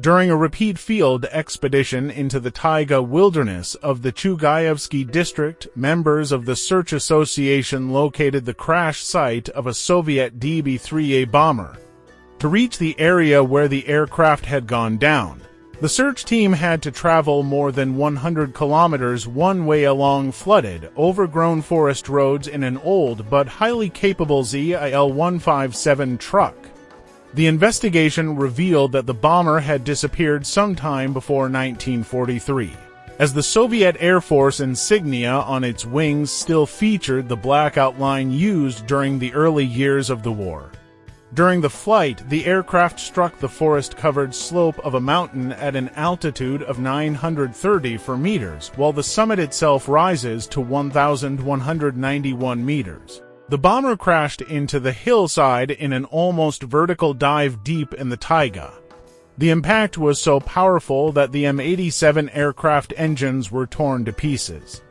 During a repeat field expedition into the taiga wilderness of the Chugaevsky district, members of the search association located the crash site of a Soviet DB-3A bomber. To reach the area where the aircraft had gone down, the search team had to travel more than 100 kilometers one way along flooded, overgrown forest roads in an old but highly capable ZIL-157 truck. The investigation revealed that the bomber had disappeared sometime before 1943, as the Soviet Air Force insignia on its wings still featured the black outline used during the early years of the war. During the flight, the aircraft struck the forest-covered slope of a mountain at an altitude of 934 meters, while the summit itself rises to 1,191 meters. The bomber crashed into the hillside in an almost vertical dive deep in the taiga. The impact was so powerful that the M87 aircraft engines were torn to pieces.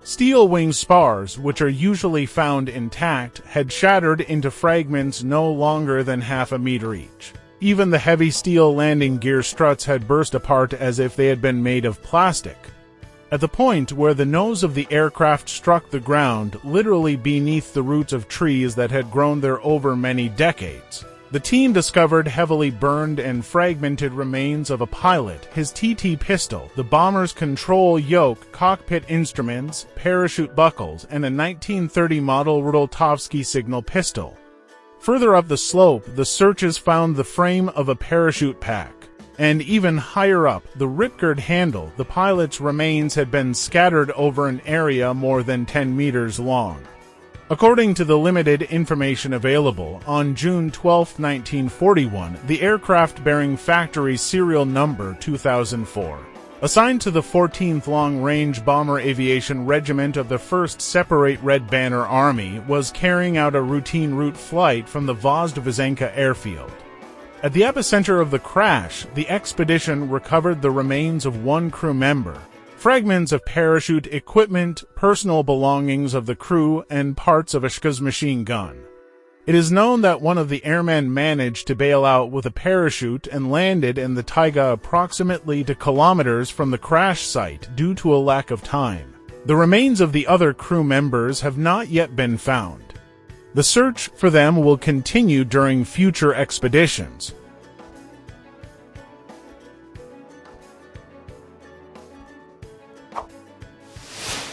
Steel wing spars, which are usually found intact, had shattered into fragments no longer than half a meter each. Even the heavy steel landing gear struts had burst apart as if they had been made of plastic. At the point where the nose of the aircraft struck the ground, literally beneath the roots of trees that had grown there over many decades, the team discovered heavily burned and fragmented remains of a pilot, his TT pistol, the bomber's control yoke, cockpit instruments, parachute buckles, and a 1930 model Rudoltovsky signal pistol. Further up the slope, the searchers found the frame of a parachute pack. And even higher up, the ripcord handle, the pilot's remains had been scattered over an area more than 10 meters long. According to the limited information available, on June 12, 1941, the aircraft bearing factory serial number 2004, assigned to the 14th Long-Range Bomber Aviation Regiment of the 1st Separate Red Banner Army, was carrying out a routine route flight from the Vozdvizhenka airfield. At the epicenter of the crash, the expedition recovered the remains of one crew member, fragments of parachute equipment, personal belongings of the crew, and parts of Ishka's machine gun. It is known that one of the airmen managed to bail out with a parachute and landed in the taiga approximately 2 kilometers from the crash site due to a lack of time. The remains of the other crew members have not yet been found. The search for them will continue during future expeditions.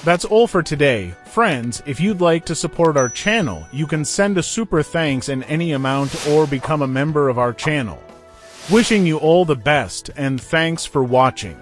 That's all for today. Friends, if you'd like to support our channel, you can send a super thanks in any amount or become a member of our channel. Wishing you all the best, and thanks for watching.